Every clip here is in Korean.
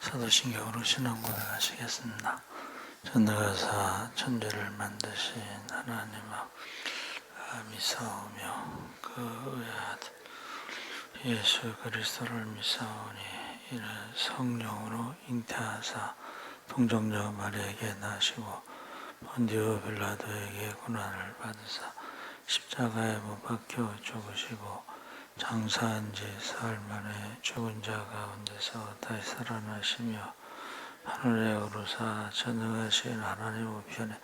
사도신경으로 신앙고백 하시겠습니다. 전능하사 천지를 만드신 하나님 앞 미사오며 그 외아들 예수 그리스도를 미사오니 이는 성령으로 잉태하사 동정녀 마리아에게 나시고 본디오 빌라도에게 고난을 받으사 십자가에 못 박혀 죽으시고 장사한 지 사흘 만에 죽은 자 가운데서 다시 살아나시며 하늘에 오르사 전능하신 하나님 우편에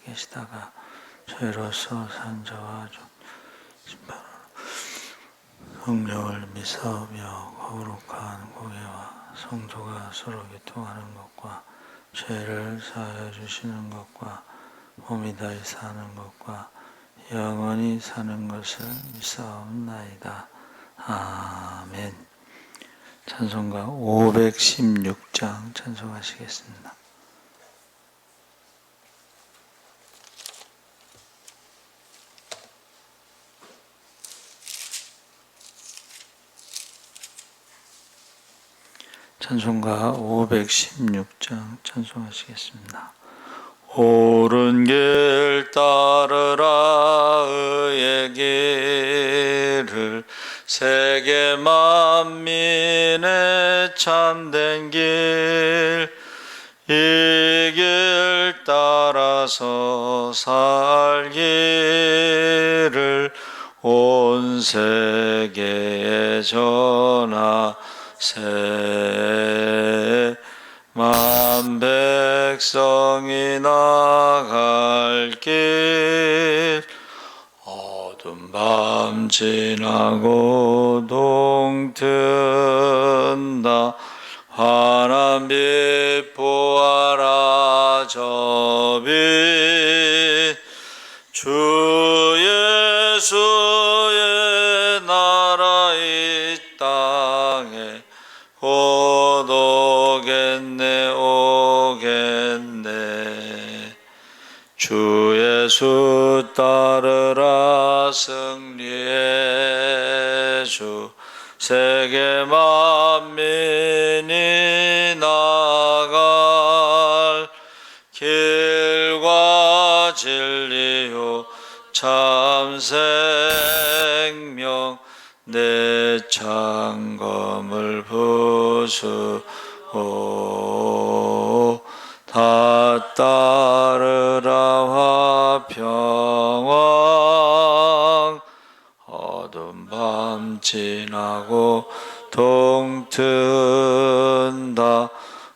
계시다가 죄로서 산 자와 심판하는 성령을 미사오며 거룩한 공예와 성도가 서로 교통하는 것과 죄를 사하여 주시는 것과 몸이 다시 사는 것과 영원히 사는 것을 미사옵나이다. 아멘. 찬송가 516장 찬송하시겠습니다. 찬송가 516장 찬송하시겠습니다. 옳은 길 따르라 의의 길을 세계 만민의 참된 길 이 길 따라서 살기를 온 세계에 전하세 만 백성이 나갈 길 어두운 밤 지나고 동튼다 환한 빛 보아라 저 빛 주 예수의 나라 이 땅에 곧 오겠네 오겠네 주 예수 따르라 승리의 주 세계 만민이 나갈 길과 진리요 참 생명 내 창검을 부수오 다 따르라 화평왕 어두운 밤 지나고 동튼다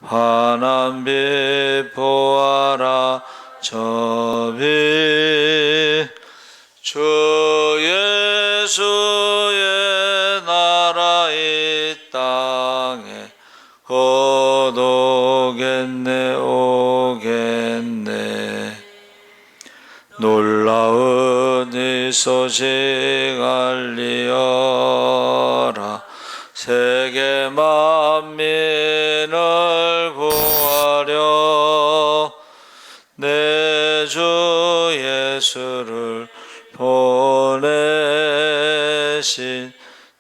환한 빛 보아라 저 빛 주 예수의 나라 이 땅에 곧 오겠네 오겠네 놀라운 이 소식 알리어라 세계 만민을 구하려 내 주 예수를 보내신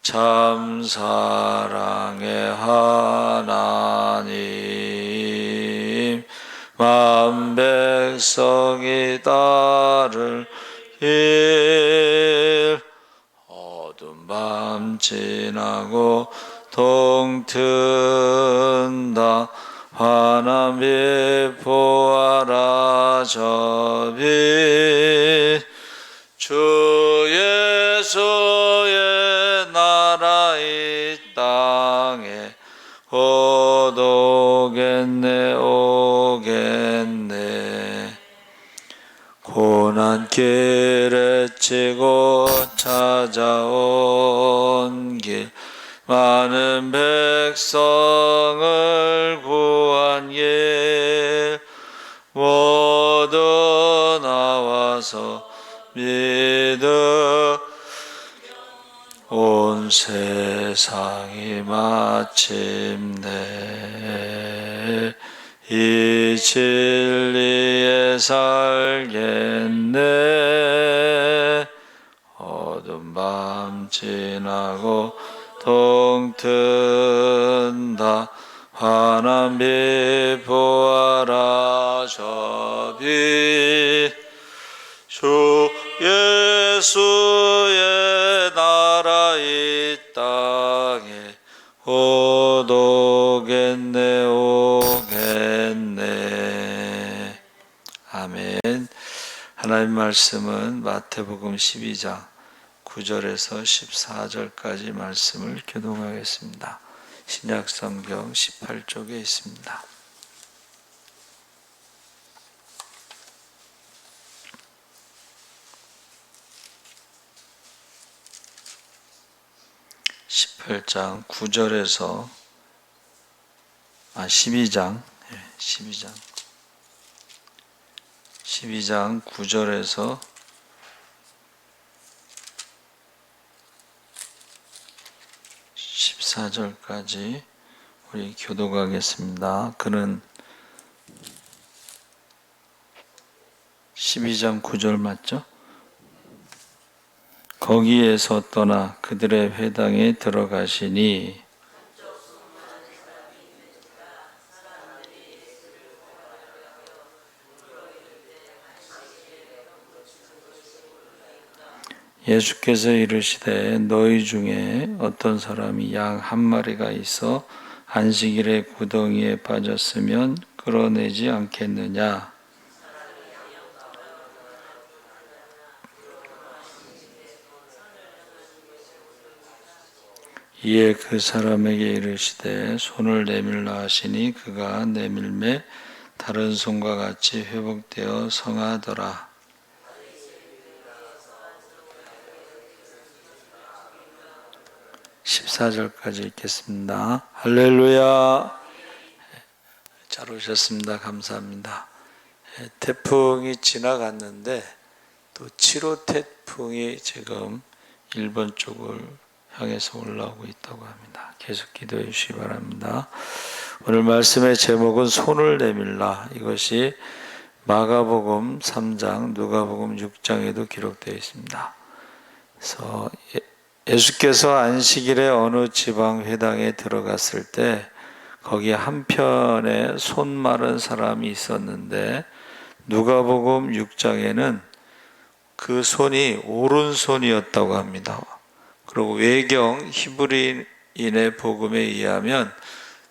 참 사랑의 하나님 만 백성이 따를 길 어두운 밤 지나고 동튼다 환한 빛 보아라 저 빛 주 예수의 나라 이 땅에 곧 오겠네 오겠네 고난길에 치고 찾아온 길 많은 백성을 구한 길 모두 나와서 믿어 온 세상이 마침내 이 진리에 살겠네 어두운 밤 지나고 동튼다 환한 빛 보아라 저 빛 주 예수의 나라 이 땅에 곧 오겠네 오겠네. 아멘. 하나님 말씀은 마태복음 12장 9절에서 14절까지 말씀을 교독하겠습니다. 신약성경 18쪽에 있습니다. (18장) 9절에서 12장 9절에서 14절까지 우리 교독하겠습니다. 그는 12장 9절 맞죠? 거기에서 떠나 그들의 회당에 들어가시니 예수께서 이르시되 너희 중에 어떤 사람이 양 한 마리가 있어 안식일에 구덩이에 빠졌으면 끌어내지 않겠느냐? 이에 그 사람에게 이르시되 손을 내밀라 하시니 그가 내밀매 다른 손과 같이 회복되어 성하더라. 14절까지 읽겠습니다. 할렐루야. 잘 오셨습니다. 감사합니다. 태풍이 지나갔는데 또 7호 태풍이 지금 일본 쪽을 향해서 올라오고 있다고 합니다. 계속 기도해 주시기 바랍니다. 오늘 말씀의 제목은 손을 내밀라. 이것이 마가복음 3장, 누가복음 6장에도 기록되어 있습니다. 그래서 예수께서 안식일에 어느 지방 회당에 들어갔을 때 거기 한편에 손 마른 사람이 있었는데 누가복음 6장에는 그 손이 오른손이었다고 합니다. 그리고 외경 히브리인의 복음에 의하면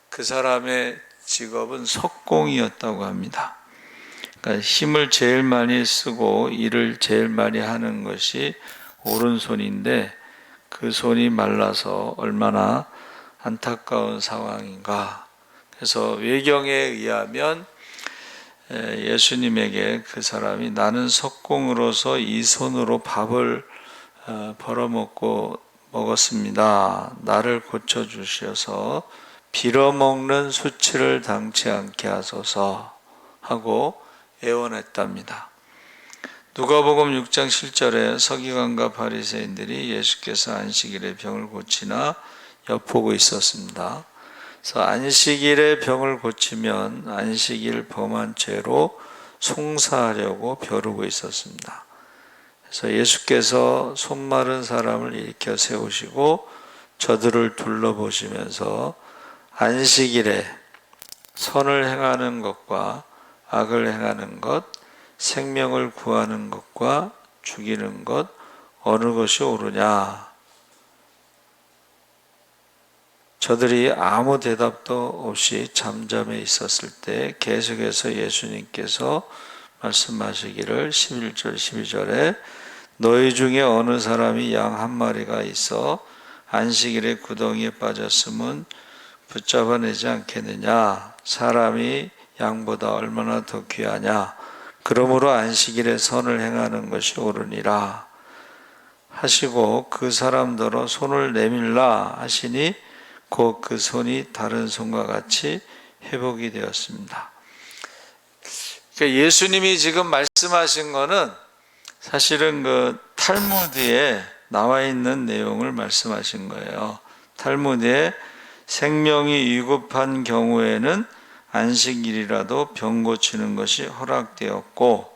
그 사람의 직업은 석공이었다고 합니다. 그러니까 힘을 제일 많이 쓰고 일을 제일 많이 하는 것이 오른손인데 그 손이 말라서 얼마나 안타까운 상황인가. 그래서 외경에 의하면 예수님에게 그 사람이 나는 석공으로서 이 손으로 밥을 먹었습니다. 나를 고쳐주셔서 빌어먹는 수치를 당치 않게 하소서 하고 애원했답니다. 누가복음 6장 7절에 서기관과 바리새인들이 예수께서 안식일에 병을 고치나 엿보고 있었습니다. 그래서 안식일에 병을 고치면 안식일 범한 죄로 송사하려고 벼르고 있었습니다. 그래서 예수께서 손 마른 사람을 일으켜 세우시고 저들을 둘러보시면서 안식일에 선을 행하는 것과 악을 행하는 것, 생명을 구하는 것과 죽이는 것 어느 것이 옳으냐? 저들이 아무 대답도 없이 잠잠해 있었을 때 계속해서 예수님께서 말씀하시기를 11절 12절에 너희 중에 어느 사람이 양 한 마리가 있어 안식일에 구덩이에 빠졌으면 붙잡아내지 않겠느냐? 사람이 양보다 얼마나 더 귀하냐? 그러므로 안식일에 선을 행하는 것이 옳으니라 하시고 그 사람더러 손을 내밀라 하시니 곧 그 손이 다른 손과 같이 회복이 되었습니다. 그러니까 예수님이 지금 말씀하신 거는 사실은 그 탈무드에 나와 있는 내용을 말씀하신 거예요. 탈무드에 생명이 위급한 경우에는 안식일이라도 병 고치는 것이 허락되었고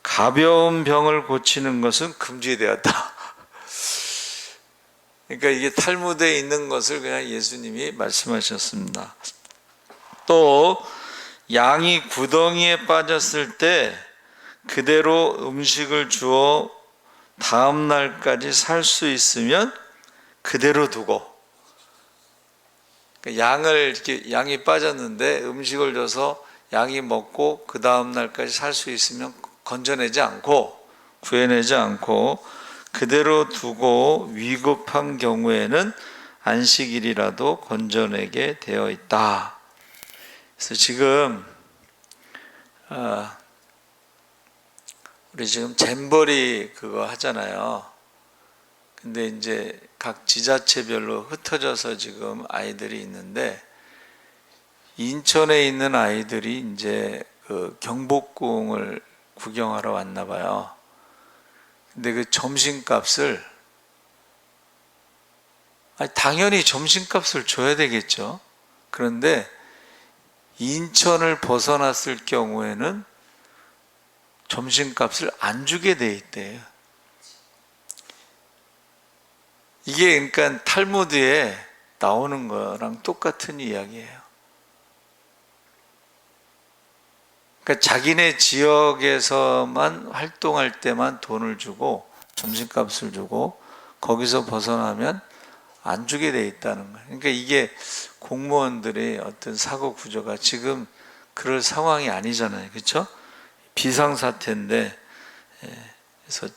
가벼운 병을 고치는 것은 금지되었다. 그러니까 이게 탈무드에 있는 것을 그냥 예수님이 말씀하셨습니다. 또 양이 구덩이에 빠졌을 때 그대로 음식을 주어 다음 날까지 살 수 있으면 그대로 두고, 양이 빠졌는데 음식을 줘서 양이 먹고 그 다음 날까지 살 수 있으면 건져내지 않고, 구해내지 않고 그대로 두고 위급한 경우에는 안식일이라도 건져내게 되어 있다. 그래서 지금 우리 지금 잼버리 그거 하잖아요. 근데 이제 각 지자체별로 흩어져서 지금 아이들이 있는데, 인천에 있는 아이들이 이제 그 경복궁을 구경하러 왔나 봐요. 근데 그 점심값을, 당연히 점심값을 줘야 되겠죠. 그런데 인천을 벗어났을 경우에는 점심값을 안 주게 돼 있대요. 이게 그러니까 탈무드에 나오는 거랑 똑같은 이야기예요. 그러니까 자기네 지역에서만 활동할 때만 돈을 주고 점심값을 주고 거기서 벗어나면 안 주게 돼 있다는 거예요. 그러니까 이게 공무원들의 어떤 사고 구조가 지금 그럴 상황이 아니잖아요. 그렇죠? 비상사태인데, 그래서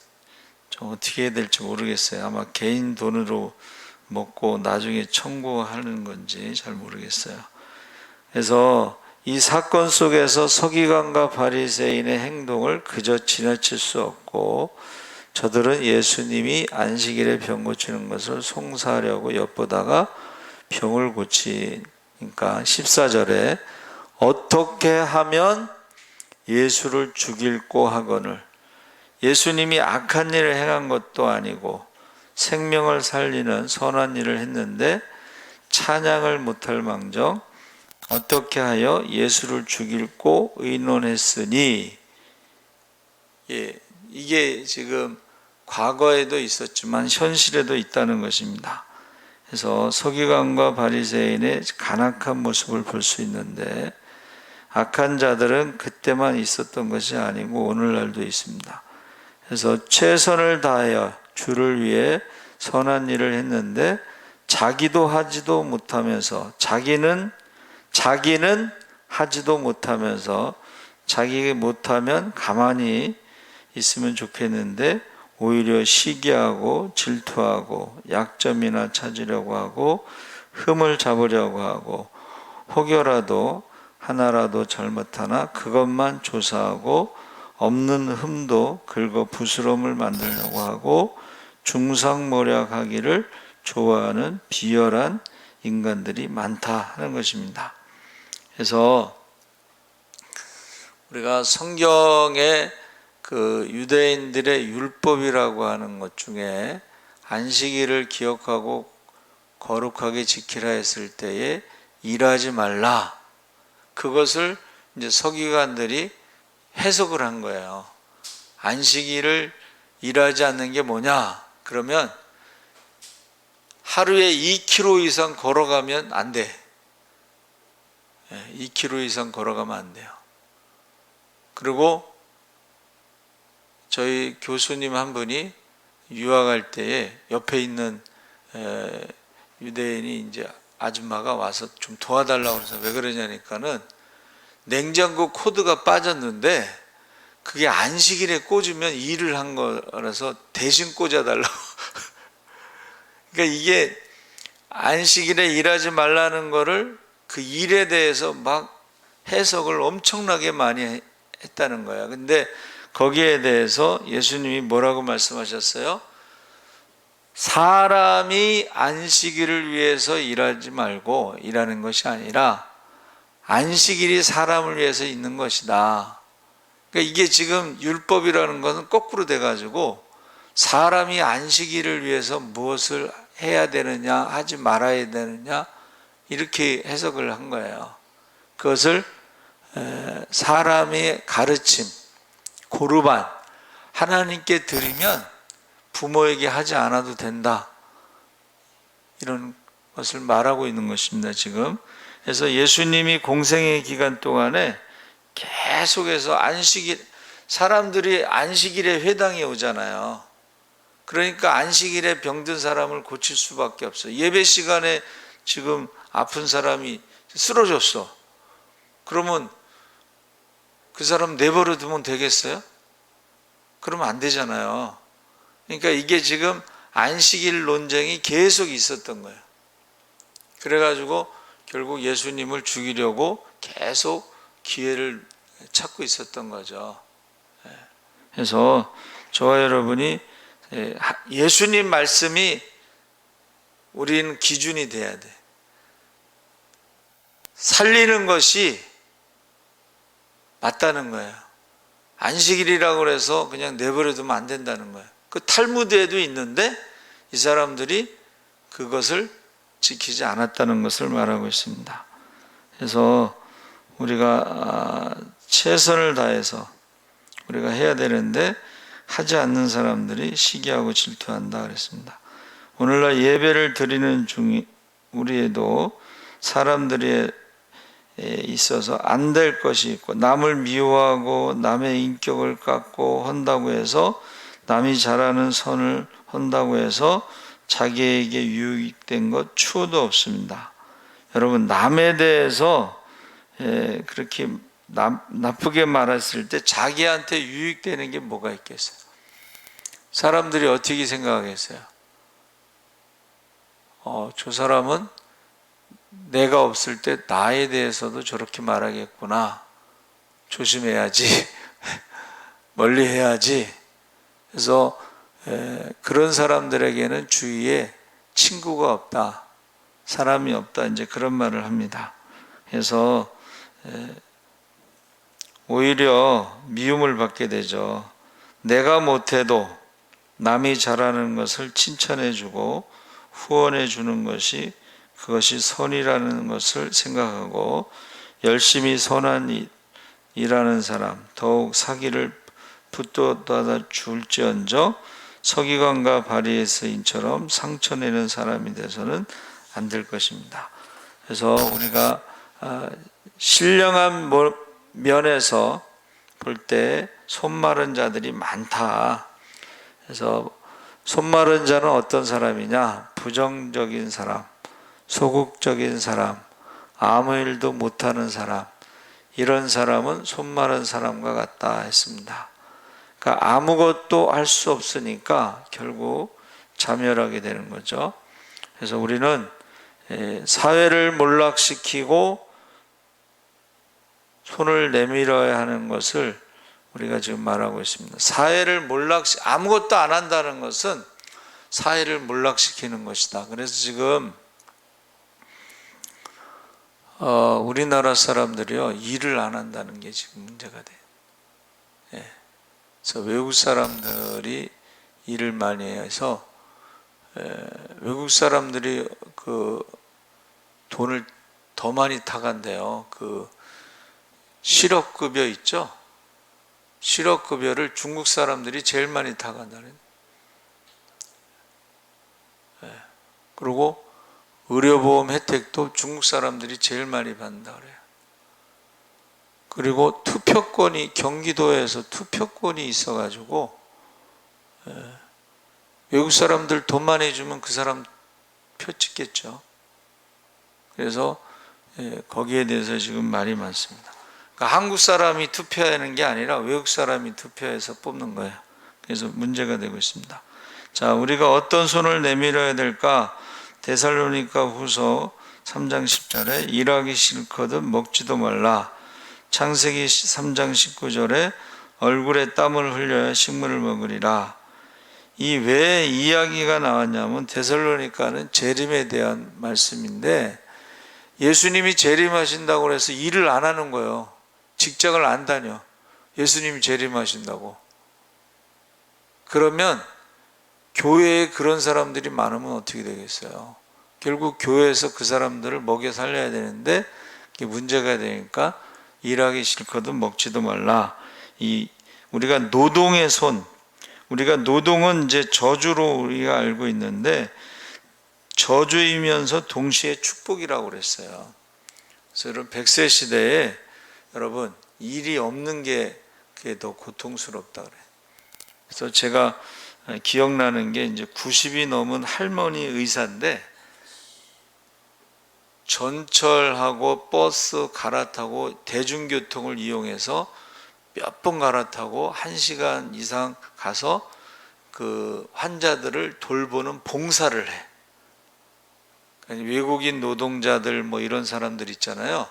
좀 어떻게 해야 될지 모르겠어요. 아마 개인 돈으로 먹고 나중에 청구하는 건지 잘 모르겠어요. 그래서 이 사건 속에서 서기관과 바리새인의 행동을 그저 지나칠 수 없고, 저들은 예수님이 안식일에 병 고치는 것을 송사하려고 엿보다가 병을 고치니까 14절에 어떻게 하면 예수를 죽일꼬 하거늘, 예수님이 악한 일을 행한 것도 아니고 생명을 살리는 선한 일을 했는데 찬양을 못할 망정 어떻게 하여 예수를 죽일꼬 의논했으니. 이게 지금 과거에도 있었지만 현실에도 있다는 것입니다. 그래서 서기관과 바리새인의 간악한 모습을 볼 수 있는데, 악한 자들은 그때만 있었던 것이 아니고 오늘날도 있습니다. 그래서 최선을 다하여 주를 위해 선한 일을 했는데 자기도 하지도 못하면서, 자기는 하지도 못하면서, 자기 못하면 가만히 있으면 좋겠는데 오히려 시기하고 질투하고 약점이나 찾으려고 하고 흠을 잡으려고 하고 혹여라도 하나라도 잘못하나 그것만 조사하고 없는 흠도 긁어 부스럼을 만들려고 하고 중상모략하기를 좋아하는 비열한 인간들이 많다 하는 것입니다. 그래서 우리가 성경에 그 유대인들의 율법이라고 하는 것 중에 안식일을 기억하고 거룩하게 지키라 했을 때에 일하지 말라, 그것을 이제 서기관들이 해석을 한 거예요. 안식일을 일하지 않는 게 뭐냐? 그러면 하루에 2km 이상 걸어가면 안 돼. 2km 이상 걸어가면 안 돼요. 그리고 저희 교수님 한 분이 유학할 때에 옆에 있는 유대인이 이제 아줌마가 와서 좀 도와달라고 해서 왜 그러냐니까는 냉장고 코드가 빠졌는데 그게 안식일에 꽂으면 일을 한 거라서 대신 꽂아달라고. 그러니까 이게 안식일에 일하지 말라는 거를 그 일에 대해서 막 해석을 엄청나게 많이 했다는 거야. 근데 거기에 대해서 예수님이 뭐라고 말씀하셨어요? 사람이 안식일을 위해서 일하지 말고 일하는 것이 아니라 안식일이 사람을 위해서 있는 것이다. 그러니까 이게 지금 율법이라는 것은 거꾸로 돼가지고 사람이 안식일을 위해서 무엇을 해야 되느냐 하지 말아야 되느냐 이렇게 해석을 한 거예요. 그것을 사람의 가르침, 고르반, 하나님께 드리면 부모에게 하지 않아도 된다, 이런 것을 말하고 있는 것입니다. 지금 그래서 예수님이 공생의 기간 동안에 계속해서 사람들이 안식일에 회당에 오잖아요. 그러니까 안식일에 병든 사람을 고칠 수밖에 없어요. 예배 시간에 지금 아픈 사람이 쓰러졌어. 그러면 그 사람 내버려 두면 되겠어요? 그러면 안 되잖아요. 그러니까 이게 지금 안식일 논쟁이 계속 있었던 거예요. 그래가지고 결국 예수님을 죽이려고 계속 기회를 찾고 있었던 거죠. 그래서 저와 여러분이 예수님 말씀이 우리는 기준이 돼야 돼. 살리는 것이 맞다는 거예요. 안식일이라고 해서 그냥 내버려 두면 안 된다는 거예요. 그 탈무드에도 있는데 이 사람들이 그것을 지키지 않았다는 것을 말하고 있습니다. 그래서 우리가 최선을 다해서 우리가 해야 되는데 하지 않는 사람들이 시기하고 질투한다 그랬습니다. 오늘날 예배를 드리는 우리에도 사람들이 있어서 안 될 것이 있고 남을 미워하고 남의 인격을 깎고 한다고 해서 남이 잘하는 선을 한다고 해서 자기에게 유익된 것 추호도 없습니다. 여러분 남에 대해서 그렇게 나쁘게 말했을 때 자기한테 유익되는 게 뭐가 있겠어요? 사람들이 어떻게 생각하겠어요? 저 사람은 내가 없을 때 나에 대해서도 저렇게 말하겠구나. 조심해야지. 멀리 해야지. 그래서 그런 사람들에게는 주위에 친구가 없다. 사람이 없다. 이제 그런 말을 합니다. 그래서 오히려 미움을 받게 되죠. 내가 못해도 남이 잘하는 것을 칭찬해주고 후원해주는 것이 그것이 선이라는 것을 생각하고 열심히 선한 일하는 사람 더욱 사기를 붙돋아 줄지언정 서기관과 바리새인처럼 상처내는 사람이 돼서는 안 될 것입니다. 그래서 우리가 신령한 면에서 볼 때 손마른 자들이 많다. 그래서 손마른 자는 어떤 사람이냐? 부정적인 사람, 소극적인 사람, 아무 일도 못하는 사람, 이런 사람은 손마른 사람과 같다 했습니다. 그러니까 아무것도 할 수 없으니까 결국 자멸하게 되는 거죠. 그래서 우리는 사회를 몰락시키고 손을 내밀어야 하는 것을 우리가 지금 말하고 있습니다. 사회를 아무것도 안 한다는 것은 사회를 몰락시키는 것이다. 그래서 지금 우리나라 사람들이요 일을 안 한다는 게 지금 문제가 돼요. 그래서 외국 사람들이 일을 많이 해서 외국 사람들이 그 돈을 더 많이 타간대요. 그 실업급여 있죠? 실업급여를 중국 사람들이 제일 많이 타간다는. 그리고 의료보험 혜택도 중국 사람들이 제일 많이 받는다 그래요. 그리고 투표권이 경기도에서 투표권이 있어가지고 외국 사람들 돈 많이 주면 그 사람 표 찍겠죠. 그래서 거기에 대해서 지금 말이 많습니다. 그러니까 한국 사람이 투표하는 게 아니라 외국 사람이 투표해서 뽑는 거예요. 그래서 문제가 되고 있습니다. 자, 우리가 어떤 손을 내밀어야 될까? 데살로니가 후서 3장 10절에 일하기 싫거든 먹지도 말라. 창세기 3장 19절에 얼굴에 땀을 흘려야 식물을 먹으리라. 이 왜 이야기가 나왔냐면 데살로니가는 재림에 대한 말씀인데 예수님이 재림하신다고 해서 일을 안 하는 거예요. 직장을 안 다녀. 예수님이 재림하신다고. 그러면 교회에 그런 사람들이 많으면 어떻게 되겠어요? 결국 교회에서 그 사람들을 먹여 살려야 되는데 이게 문제가 되니까 일하기 싫거든 먹지도 말라. 우리가 노동의 손, 우리가 노동은 이제 저주로 우리가 알고 있는데 저주이면서 동시에 축복이라고 그랬어요. 그래서 이런 100세 시대에 여러분 일이 없는 게 그게 더 고통스럽다 그래. 그래서 제가 기억나는 게 이제 90이 넘은 할머니 의사인데 전철하고 버스 갈아타고 대중교통을 이용해서 몇 번 갈아타고 1시간 이상 가서 그 환자들을 돌보는 봉사를 해. 외국인 노동자들 뭐 이런 사람들 있잖아요.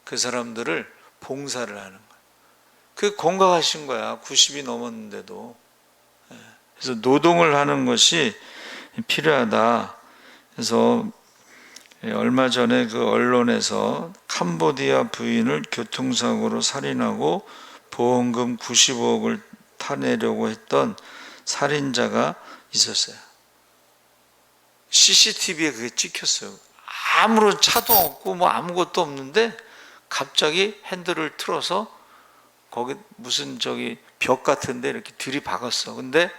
그 사람들을 봉사를 하는 거야. 그게 건강하신 거야. 90이 넘었는데도. 그래서 노동을 하는 것이 필요하다. 그래서 얼마 전에 그 언론에서 캄보디아 부인을 교통사고로 살인하고 보험금 95억을 타내려고 했던 살인자가 있었어요. CCTV에 그게 찍혔어요. 아무런 차도 없고 뭐 아무것도 없는데 갑자기 핸들을 틀어서 거기 무슨 저기 벽 같은데 이렇게 들이박았어. 근데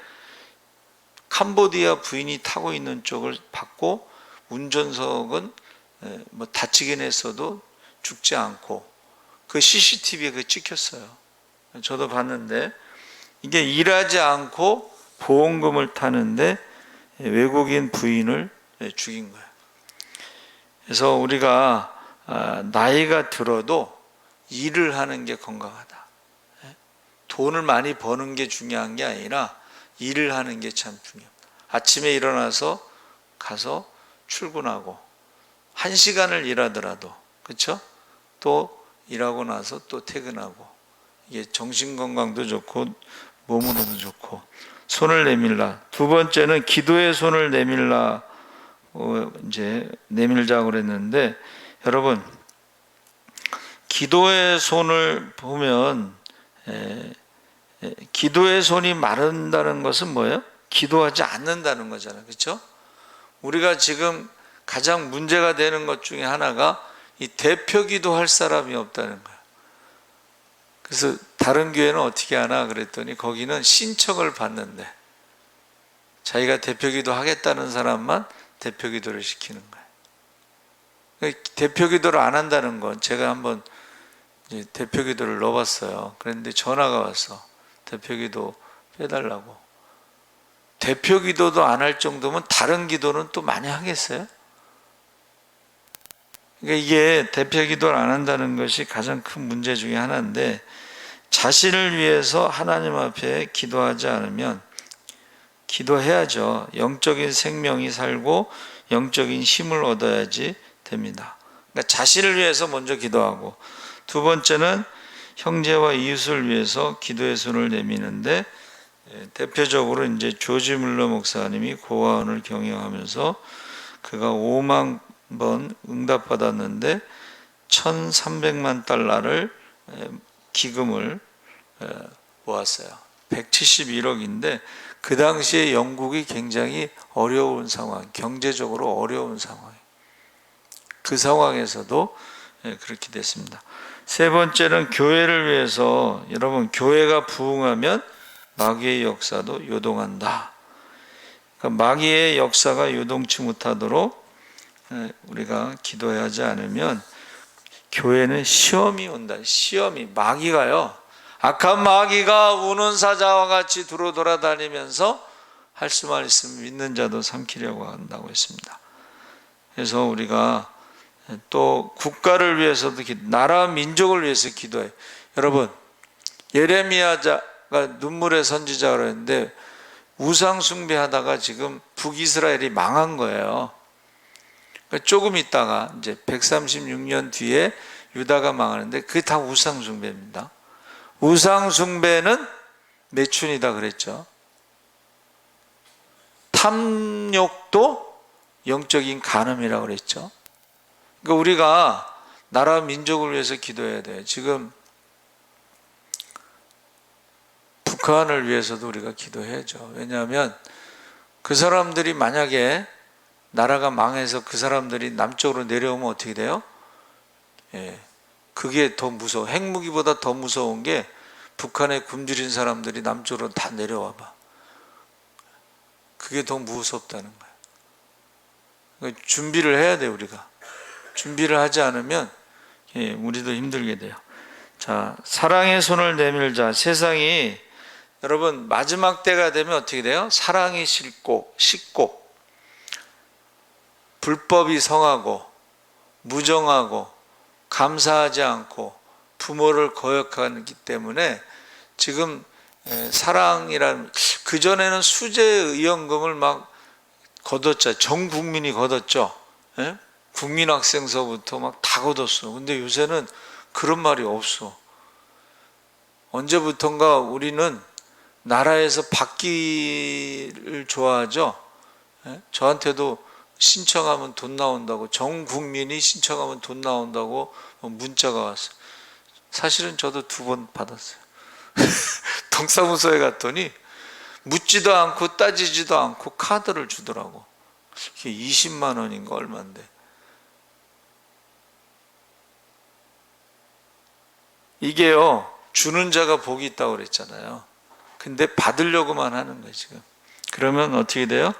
캄보디아 부인이 타고 있는 쪽을 봤고 운전석은 뭐 다치긴 했어도 죽지 않고 그 CCTV에 그 찍혔어요. 저도 봤는데 이게 일하지 않고 보험금을 타는데 외국인 부인을 죽인 거예요. 그래서 우리가 나이가 들어도 일을 하는 게 건강하다. 돈을 많이 버는 게 중요한 게 아니라 일을 하는 게 참 중요합니다. 아침에 일어나서 가서 출근하고 1시간을 일하더라도 그렇죠? 또 일하고 나서 또 퇴근하고 이게 정신건강도 좋고 몸으로도 좋고 손을 내밀라. 두 번째는 기도의 손을 내밀라. 이제 내밀자고 그랬는데 여러분 기도의 손을 보면 기도의 손이 마른다는 것은 뭐예요? 기도하지 않는다는 거잖아요. 그렇죠? 우리가 지금 가장 문제가 되는 것 중에 하나가 이 대표 기도할 사람이 없다는 거예요. 그래서 다른 교회는 어떻게 하나 그랬더니 거기는 신청을 받는데 자기가 대표 기도 하겠다는 사람만 대표 기도를 시키는 거예요. 대표 기도를 안 한다는 건 제가 한번 이제 대표 기도를 넣어봤어요. 그런데 전화가 왔어. 대표 기도 빼달라고. 대표 기도도 안 할 정도면 다른 기도는 또 많이 하겠어요? 그러니까 이게 대표 기도를 안 한다는 것이 가장 큰 문제 중에 하나인데 자신을 위해서 하나님 앞에 기도하지 않으면 기도해야죠. 영적인 생명이 살고 영적인 힘을 얻어야지 됩니다. 그러니까 자신을 위해서 먼저 기도하고 두 번째는 형제와 이웃을 위해서 기도의 손을 내미는데 대표적으로 이제 조지 물러 목사님이 고아원을 경영하면서 그가 5만 번 응답받았는데 1,300만 달러를 기금을 모았어요. 171억인데 그 당시에 영국이 굉장히 어려운 상황, 경제적으로 어려운 상황. 그 상황에서도 그렇게 됐습니다. 세 번째는 교회를 위해서 여러분 교회가 부흥하면 마귀의 역사도 요동한다. 그러니까 마귀의 역사가 요동치 못하도록 우리가 기도해야 하지 않으면 교회는 시험이 온다. 시험이 마귀가요. 악한 마귀가 우는 사자와 같이 두루 돌아다니면서 할 수만 있으면 믿는 자도 삼키려고 한다고 했습니다. 그래서 우리가 또 국가를 위해서도 나라 민족을 위해서 기도해요. 여러분 예레미야가 눈물의 선지자라고 했는데 우상 숭배하다가 지금 북이스라엘이 망한 거예요. 그러니까 조금 있다가 이제 136년 뒤에 유다가 망하는데 그게 다 우상 숭배입니다. 우상 숭배는 매춘이다 그랬죠. 탐욕도 영적인 간음이라고 그랬죠. 그러니까 우리가 나라 민족을 위해서 기도해야 돼요. 지금 북한을 위해서도 우리가 기도해야죠. 왜냐하면 그 사람들이 만약에 나라가 망해서 그 사람들이 남쪽으로 내려오면 어떻게 돼요? 그게 더 무서워. 핵무기보다 더 무서운 게 북한에 굶주린 사람들이 남쪽으로 다 내려와 봐. 그게 더 무섭다는 거예요. 그러니까 준비를 해야 돼 우리가. 준비를 하지 않으면 예, 우리도 힘들게 돼요. 자, 사랑의 손을 내밀자. 세상이 여러분 마지막 때가 되면 어떻게 돼요? 사랑이 식고 불법이 성하고 무정하고 감사하지 않고 부모를 거역하기 때문에 지금 사랑이라는, 그전에는 수재의원금을 막 걷었죠. 전 국민이 걷었죠. 예? 국민학생서부터 막 다 걷었어. 근데 요새는 그런 말이 없어. 언제부턴가 우리는 나라에서 받기를 좋아하죠. 예? 저한테도 신청하면 돈 나온다고, 전 국민이 신청하면 돈 나온다고 문자가 왔어요. 사실은 저도 2번 받았어요. 동사무소에 갔더니 묻지도 않고 따지지도 않고 카드를 주더라고. 이게 20만 원인가 얼마인데. 이게요, 주는 자가 복이 있다고 그랬잖아요. 근데 받으려고만 하는 거예요 지금. 그러면 어떻게 돼요?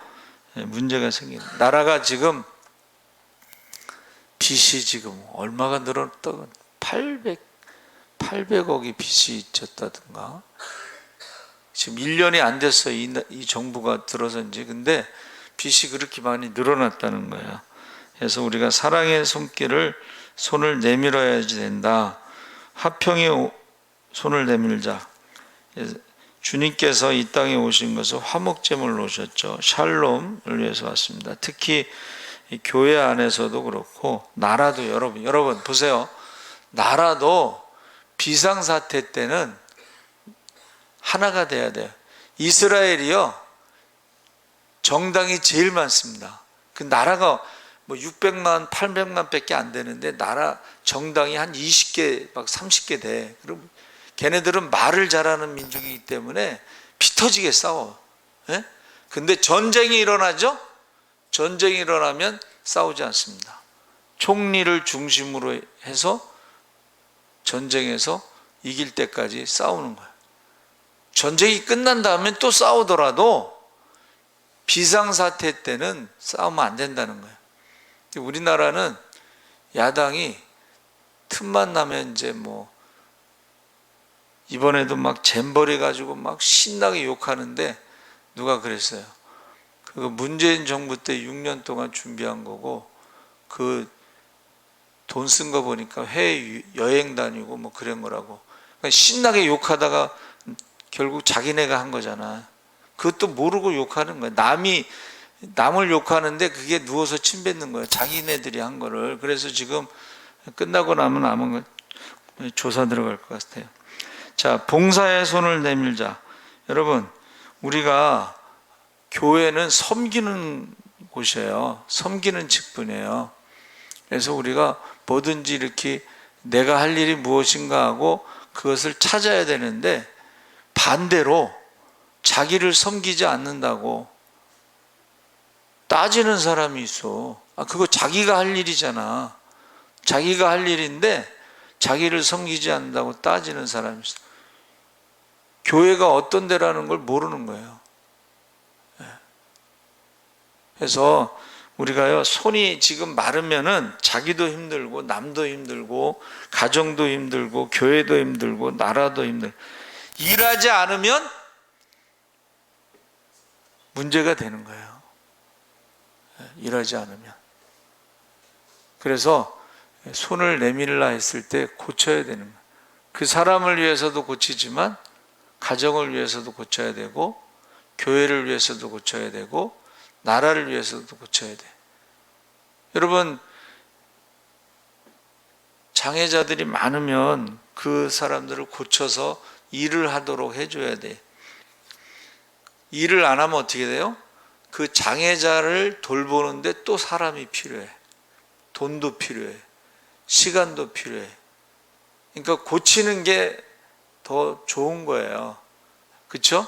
문제가 생기는. 나라가 지금 빚이 지금 얼마가 늘었다고, 800억이 빚이 있었다든가. 지금 1년이 안 됐어, 이 정부가 들어선지. 근데 빚이 그렇게 많이 늘어났다는 거예요. 그래서 우리가 사랑의 손을 내밀어야지 된다. 화평의 손을 내밀자. 주님께서 이 땅에 오신 것은 화목제물로 오셨죠. 샬롬을 위해서 왔습니다. 특히 교회 안에서도 그렇고 나라도, 여러분 보세요. 나라도 비상사태 때는 하나가 돼야 돼요. 이스라엘이요, 정당이 제일 많습니다. 그 나라가 뭐 600만, 800만 밖에 안 되는데 나라 정당이 한 20개, 막 30개 돼. 그럼 걔네들은 말을 잘하는 민족이기 때문에 피 터지게 싸워. 예? 근데 전쟁이 일어나죠? 전쟁이 일어나면 싸우지 않습니다. 총리를 중심으로 해서 전쟁에서 이길 때까지 싸우는 거예요. 전쟁이 끝난 다음에 또 싸우더라도 비상사태 때는 싸우면 안 된다는 거예요. 우리나라는 야당이 틈만 나면 이제 뭐 이번에도 막 잼버리 가지고 막 신나게 욕하는데, 누가 그랬어요? 그거 문재인 정부 때 6년 동안 준비한 거고, 그 돈 쓴 거 보니까 해외 여행 다니고 뭐 그런 거라고. 그러니까 신나게 욕하다가 결국 자기네가 한 거잖아. 그것도 모르고 욕하는 거야. 남을 욕하는데 그게 누워서 침 뱉는 거예요. 자기네들이 한 거를. 그래서 지금 끝나고 나면 아마 조사 들어갈 것 같아요. 자, 봉사의 손을 내밀자. 여러분, 우리가 교회는 섬기는 곳이에요. 섬기는 직분이에요. 그래서 우리가 뭐든지 이렇게 내가 할 일이 무엇인가 하고 그것을 찾아야 되는데, 반대로 자기를 섬기지 않는다고 따지는 사람이 있어. 그거 자기가 할 일이잖아. 자기가 할 일인데 자기를 섬기지 않는다고 따지는 사람이 있어. 교회가 어떤 데라는 걸 모르는 거예요. 그래서 우리가요, 손이 지금 마르면은 자기도 힘들고 남도 힘들고 가정도 힘들고 교회도 힘들고 나라도 힘들고, 일하지 않으면 문제가 되는 거예요. 일하지 않으면. 그래서 손을 내밀라 했을 때 고쳐야 되는 거예요. 그 사람을 위해서도 고치지만 가정을 위해서도 고쳐야 되고 교회를 위해서도 고쳐야 되고 나라를 위해서도 고쳐야 돼. 여러분, 장애자들이 많으면 그 사람들을 고쳐서 일을 하도록 해줘야 돼. 일을 안 하면 어떻게 돼요? 그 장애자를 돌보는데 또 사람이 필요해. 돈도 필요해. 시간도 필요해. 그러니까 고치는 게 더 좋은 거예요. 그렇죠?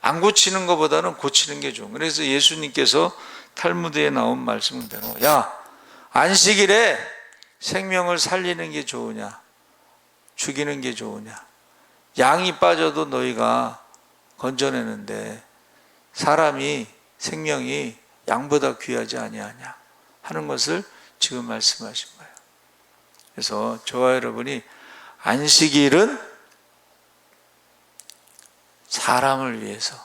안 고치는 것보다는 고치는 게 좋은 거예요. 그래서 예수님께서 탈무드에 나온 말씀은 대로, 야, 안식일에 생명을 살리는 게 좋으냐 죽이는 게 좋으냐. 양이 빠져도 너희가 건져내는데 사람이, 생명이 양보다 귀하지 아니하냐 하는 것을 지금 말씀하신 거예요. 그래서 저와 여러분이 안식일은 사람을 위해서,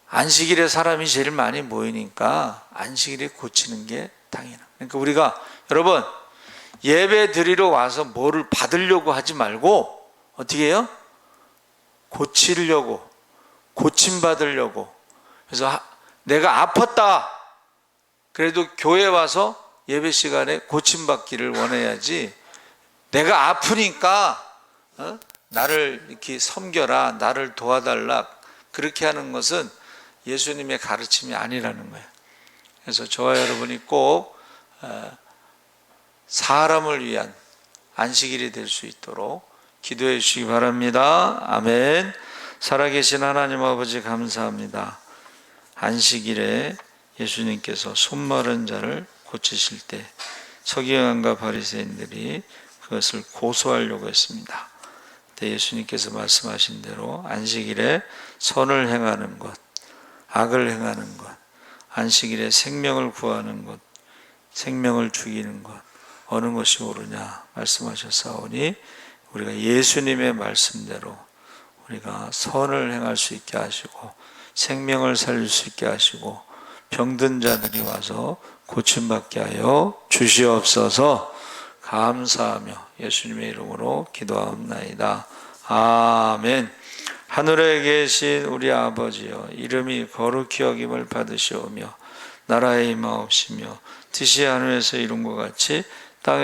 안식일에 사람이 제일 많이 모이니까 안식일에 고치는 게 당연해요. 그러니까 우리가 여러분 예배 드리러 와서 뭐를 받으려고 하지 말고 어떻게 해요? 고치려고, 고침받으려고. 그래서 내가 아팠다 그래도 교회 와서 예배 시간에 고침받기를 원해야지, 내가 아프니까 나를 이렇게 섬겨라, 나를 도와달라, 그렇게 하는 것은 예수님의 가르침이 아니라는 거예요. 그래서 저와 여러분이 꼭 사람을 위한 안식일이 될 수 있도록 기도해 주시기 바랍니다. 아멘. 살아계신 하나님 아버지 감사합니다. 안식일에 예수님께서 손마른 자를 고치실 때 서기관과 바리새인들이 그것을 고소하려고 했습니다. 그때 예수님께서 말씀하신 대로 안식일에 선을 행하는 것, 악을 행하는 것, 안식일에 생명을 구하는 것, 생명을 죽이는 것, 어느 것이 옳으냐 말씀하셨사오니 우리가 예수님의 말씀대로 우리가 선을 행할 수 있게 하시고 생명을 살릴 수 있게 하시고 병든 자들이 와서 고침받게 하여 주시옵소서. 감사하며 예수님의 이름으로 기도하옵나이다. 아멘. 하늘에 계신 우리 아버지여, 이름이 거룩히 여김을 받으시오며 나라의 임하옵시며 뜻이 하늘에서 이룬 것 같이